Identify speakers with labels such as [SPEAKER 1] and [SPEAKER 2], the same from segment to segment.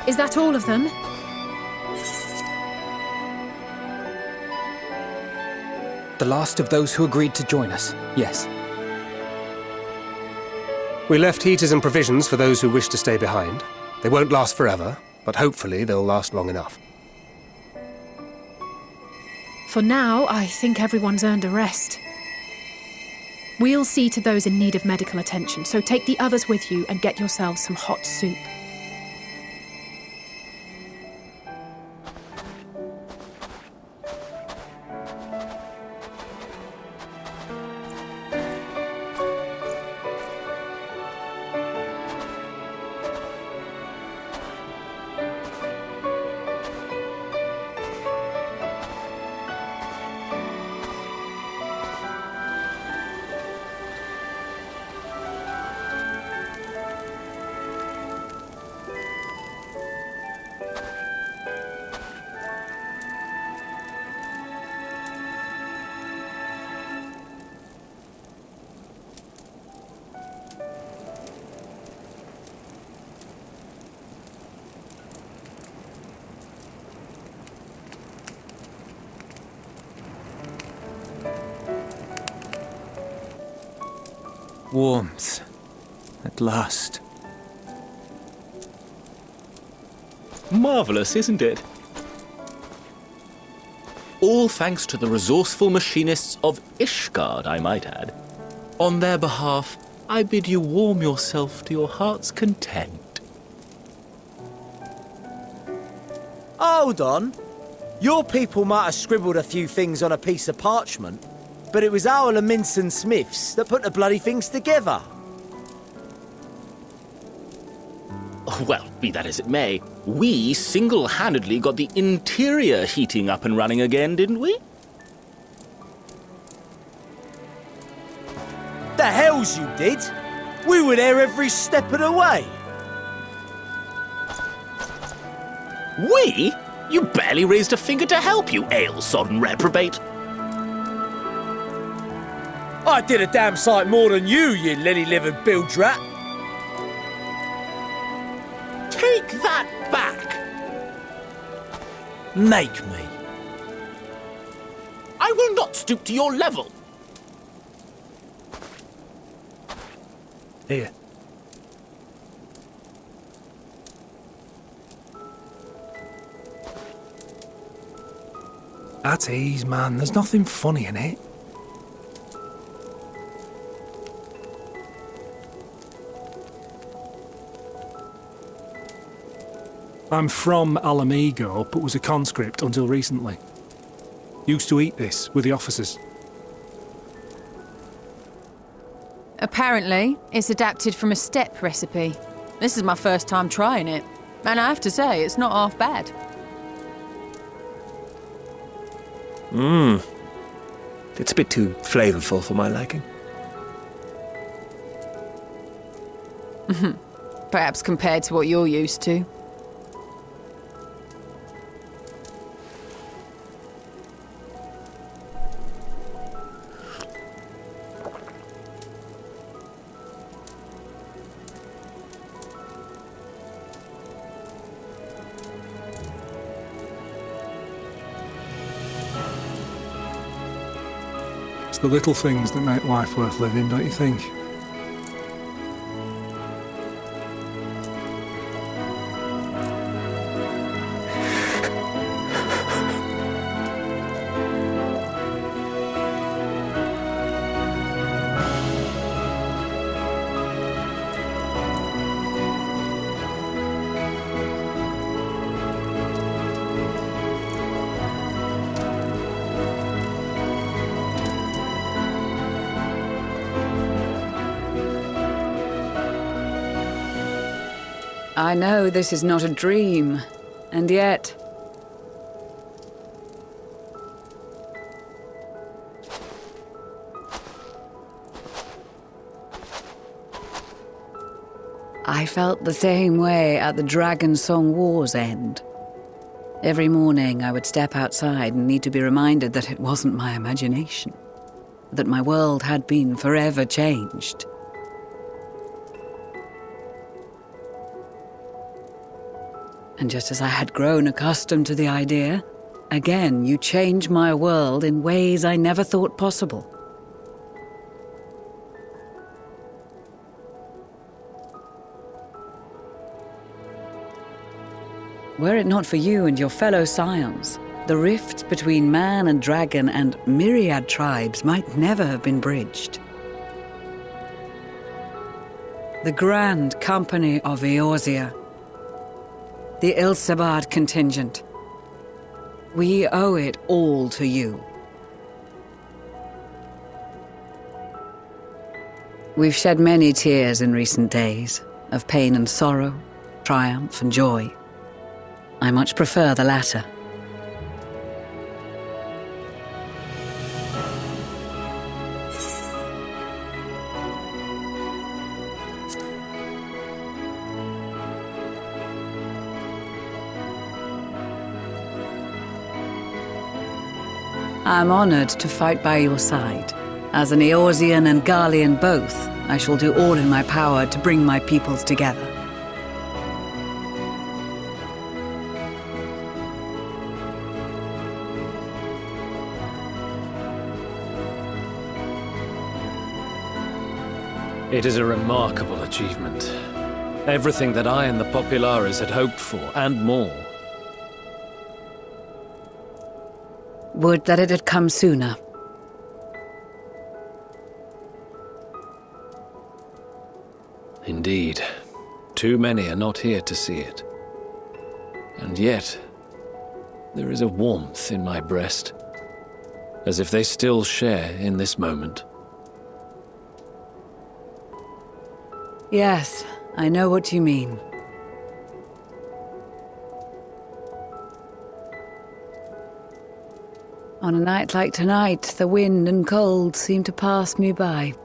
[SPEAKER 1] Is that all of them?
[SPEAKER 2] The last of those who agreed to join us, yes.
[SPEAKER 3] We left heaters and provisions for those who wish to stay behind. They won't last forever, but hopefully they'll last long enough.
[SPEAKER 1] For now, I think everyone's earned a rest. We'll see to those in need of medical attention, so take the others with you and get yourselves some hot soup.
[SPEAKER 2] Warmth. At last.
[SPEAKER 4] Marvellous, isn't it? All thanks to the resourceful machinists of Ishgard, I might add. On their behalf, I bid you warm yourself to your heart's content.
[SPEAKER 5] Hold on. Your people might have scribbled a few things on a piece of parchment, but it was our Leminson Smiths that put the bloody things together.
[SPEAKER 4] Well, be that as it may, we single-handedly got the interior heating up and running again, didn't we?
[SPEAKER 5] The hells you did! We were there every step of the way.
[SPEAKER 4] We? You barely raised a finger to help, you ale-sodden reprobate.
[SPEAKER 5] I did a damn sight more than you, you lily-livered bilge rat.
[SPEAKER 4] Take that back!
[SPEAKER 5] Make me.
[SPEAKER 4] I will not stoop to your level.
[SPEAKER 3] Here.
[SPEAKER 2] At ease, man. There's nothing funny in it. I'm from Alamigo, but was a conscript until recently. Used to eat this with the officers.
[SPEAKER 6] Apparently, it's adapted from a steppe recipe. This is my first time trying it, and I have to say, it's not half bad.
[SPEAKER 7] It's a bit too flavourful for my liking.
[SPEAKER 6] Perhaps compared to what you're used to.
[SPEAKER 2] It's the little things that make life worth living, don't you think?
[SPEAKER 8] I know this is not a dream, and yet... I felt the same way at the Dragon Song War's end. Every morning I would step outside and need to be reminded that it wasn't my imagination, that my world had been forever changed. And just as I had grown accustomed to the idea, again you change my world in ways I never thought possible. Were it not for you and your fellow scions, the rifts between man and dragon and myriad tribes might never have been bridged. The Grand Company of Eorzea, the Ilsabard contingent, we owe it all to you. We've shed many tears in recent days, of pain and sorrow, triumph and joy. I much prefer the latter. I'm honored to fight by your side. As an Eorzean and Garlean both, I shall do all in my power to bring my peoples together.
[SPEAKER 9] It is a remarkable achievement. Everything that I and the Populares had hoped for, and more.
[SPEAKER 8] Would that it had come sooner.
[SPEAKER 9] Indeed. Too many are not here to see it. And yet, there is a warmth in my breast, as if they still share in this moment.
[SPEAKER 8] Yes, I know what you mean. On a night like tonight, the wind and cold seem to pass me by.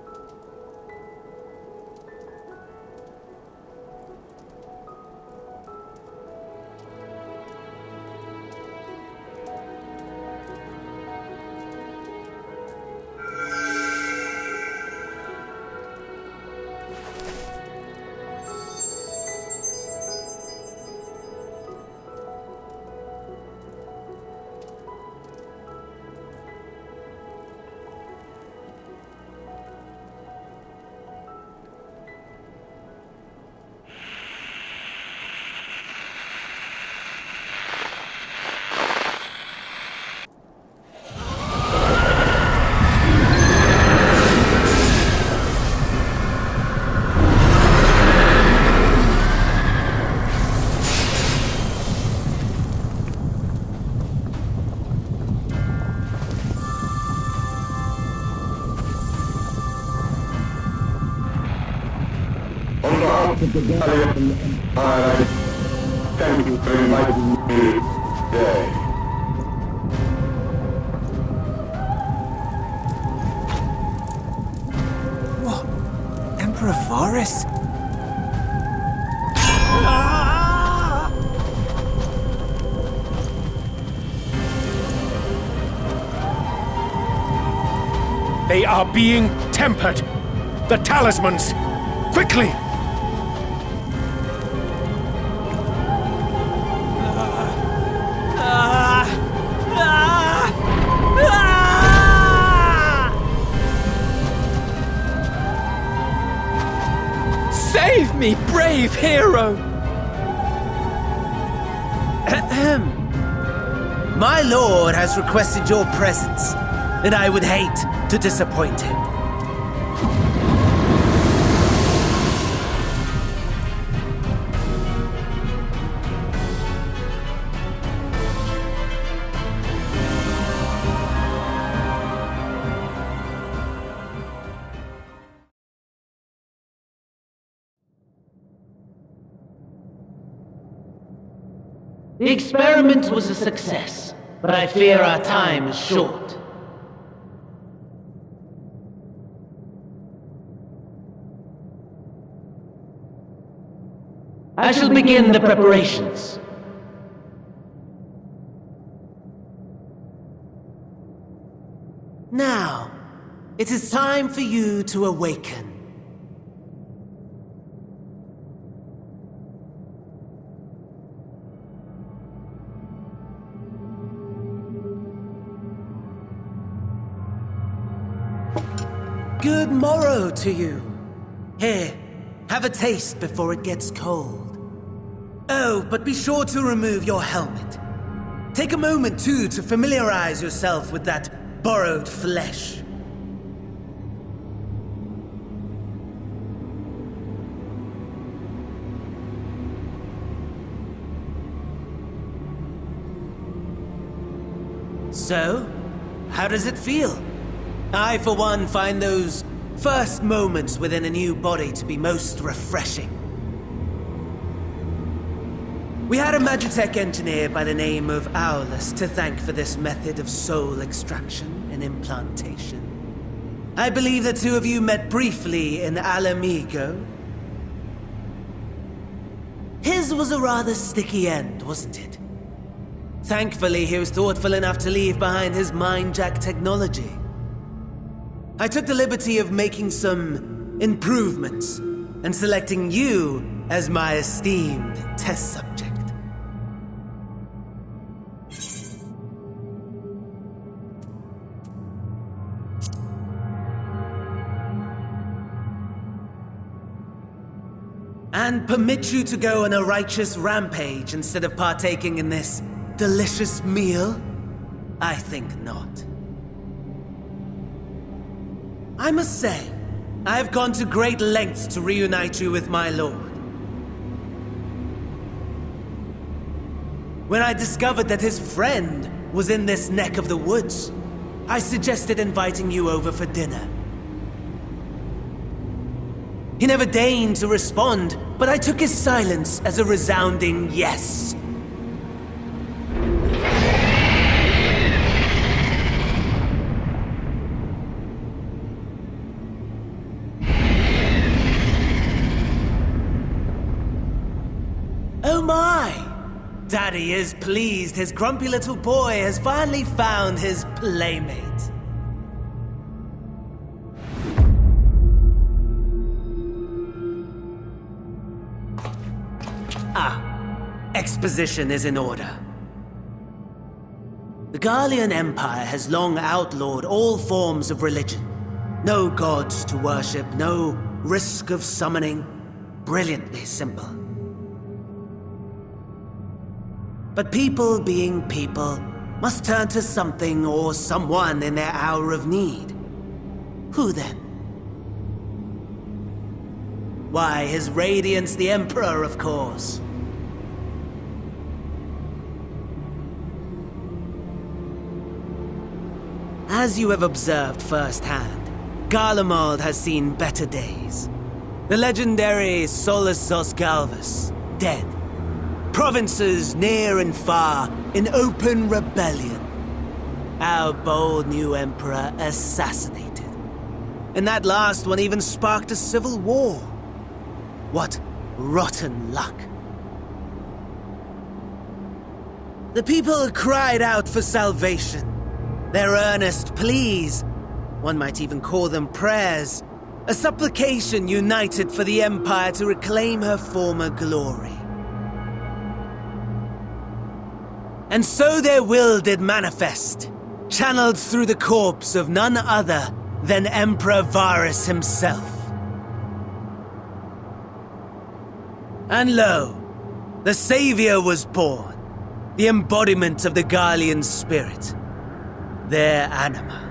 [SPEAKER 10] of the Galleon, I thank you for inviting me today.
[SPEAKER 5] What? Emperor Varus?
[SPEAKER 3] They are being tempered! The talismans! Quickly!
[SPEAKER 5] Save me, brave hero! My lord has requested your presence, and I would hate to disappoint him.
[SPEAKER 11] The experiment was a success, but I fear our time is short. I shall begin the preparations. Now, it is time for you to awaken. Good morrow to you. Here, have a taste before it gets cold. Oh, but be sure to remove your helmet. Take a moment, too, to familiarize yourself with that borrowed flesh. So, how does it feel? I, for one, find those first moments within a new body to be most refreshing. We had a Magitech engineer by the name of Aulus to thank for this method of soul extraction and implantation. I believe the two of you met briefly in Alamigo. His was a rather sticky end, wasn't it? Thankfully, he was thoughtful enough to leave behind his mind-jack technology. I took the liberty of making some improvements and selecting you as my esteemed test subject. And permit you to go on a righteous rampage instead of partaking in this delicious meal? I think not. I must say, I have gone to great lengths to reunite you with my lord. When I discovered that his friend was in this neck of the woods, I suggested inviting you over for dinner. He never deigned to respond, but I took his silence as a resounding yes. Oh my! Daddy is pleased his grumpy little boy has finally found his playmate. Exposition is in order. The Garlean Empire has long outlawed all forms of religion. No gods to worship, no risk of summoning. Brilliantly simple. But people being people must turn to something or someone in their hour of need. Who then? Why, His Radiance the Emperor, of course. As you have observed firsthand, Garlemald has seen better days. The legendary Solus Galvus, dead. Provinces near and far in open rebellion. Our bold new emperor assassinated. And that last one even sparked a civil war. What rotten luck. The people cried out for salvation. Their earnest pleas, one might even call them prayers, a supplication united for the Empire to reclaim her former glory. And so their will did manifest, channeled through the corpse of none other than Emperor Varus himself. And lo, the Savior was born, the embodiment of the Garlean spirit. Their anima.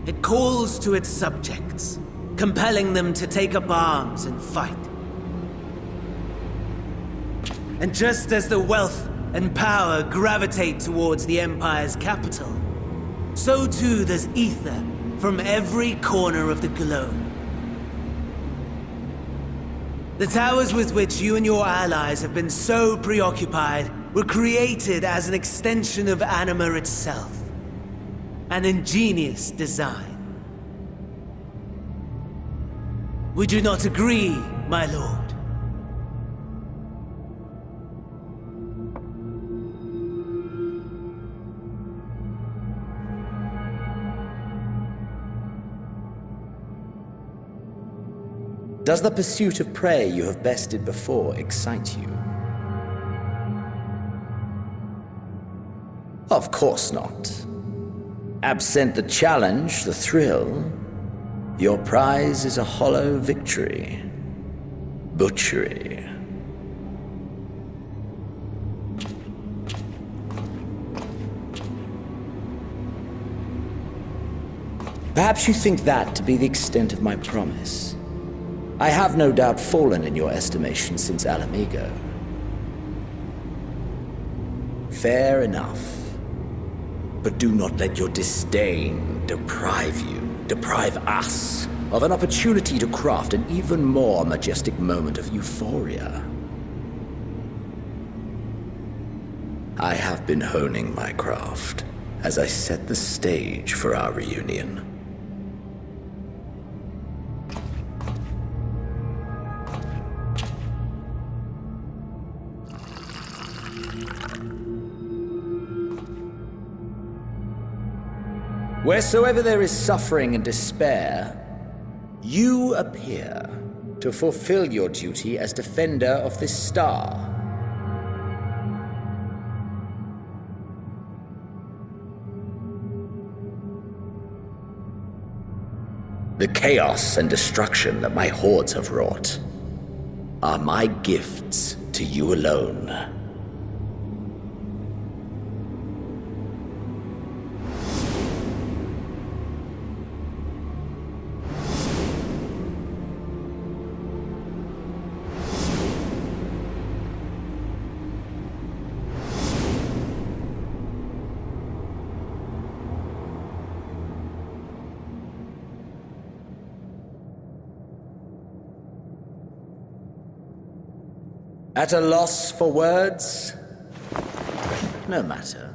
[SPEAKER 11] It calls to its subjects, compelling them to take up arms and fight. And just as the wealth and power gravitate towards the Empire's capital, so too does ether from every corner of the globe. The towers with which you and your allies have been so preoccupied were created as an extension of anima itself. An ingenious design. Would you not agree, my lord?
[SPEAKER 12] Does the pursuit of prey you have bested before excite you? Of course not. Absent the challenge, the thrill, your prize is a hollow victory. Butchery. Perhaps you think that to be the extent of my promise. I have no doubt fallen in your estimation since Alamigo. Fair enough. But do not let your disdain deprive us, of an opportunity to craft an even more majestic moment of euphoria. I have been honing my craft as I set the stage for our reunion. Wheresoever there is suffering and despair, you appear to fulfill your duty as defender of this star. The chaos and destruction that my hordes have wrought are my gifts to you alone. At a loss for words? No matter.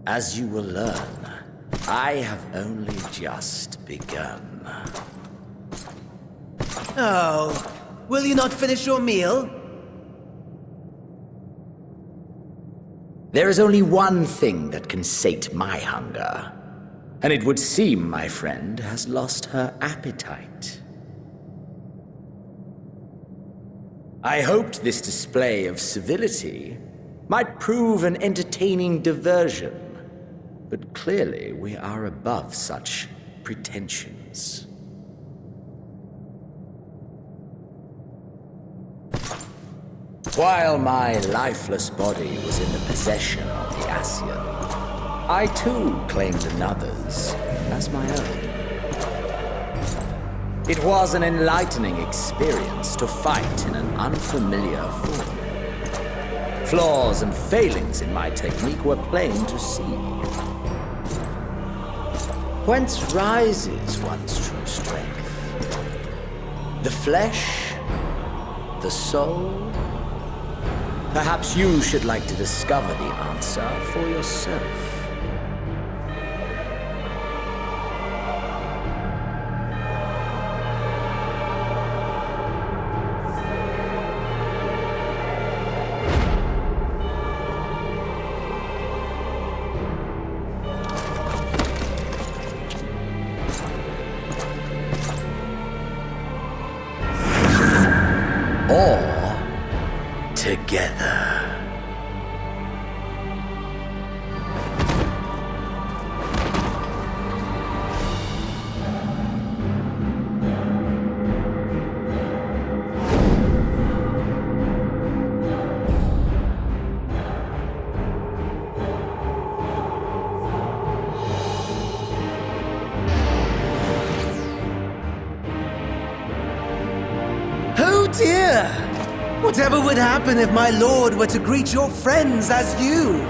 [SPEAKER 12] As you will learn, I have only just begun.
[SPEAKER 11] Oh, will you not finish your meal?
[SPEAKER 12] There is only one thing that can sate my hunger, and it would seem my friend has lost her appetite. I hoped this display of civility might prove an entertaining diversion, but clearly we are above such pretensions. While my lifeless body was in the possession of the Ascian, I too claimed another's as my own. It was an enlightening experience to fight in an unfamiliar form. Flaws and failings in my technique were plain to see. Whence rises one's true strength? The flesh? The soul? Perhaps you should like to discover the answer for yourself. Together.
[SPEAKER 11] Oh dear! Whatever would happen if my lord were to greet your friends as you?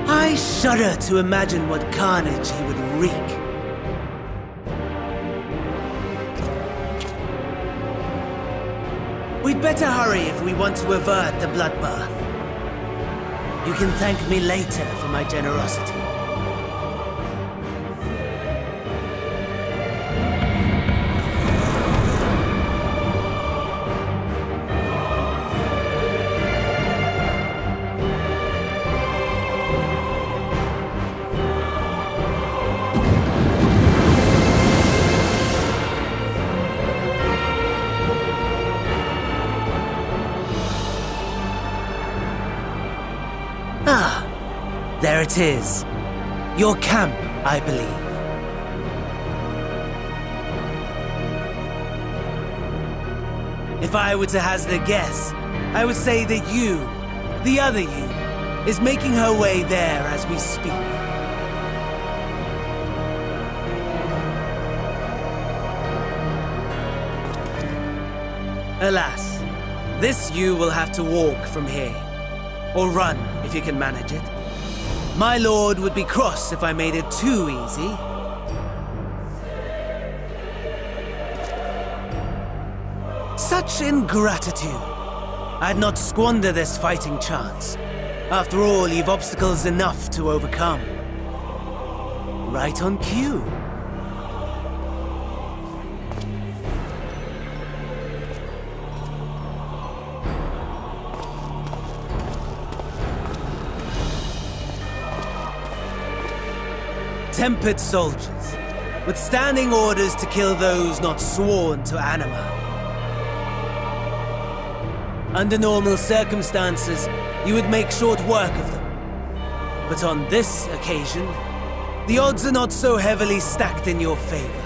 [SPEAKER 11] I shudder to imagine what carnage he would wreak. We'd better hurry if we want to avert the bloodbath. You can thank me later for my generosity. There it is. Your camp, I believe. If I were to hazard a guess, I would say that you, the other you, is making her way there as we speak. Alas, this you will have to walk from here. Or run, if you can manage it. My lord would be cross if I made it too easy. Such ingratitude. I'd not squander this fighting chance. After all, you've obstacles enough to overcome. Right on cue. Tempered soldiers, with standing orders to kill those not sworn to Anima. Under normal circumstances, you would make short work of them. But on this occasion, the odds are not so heavily stacked in your favor.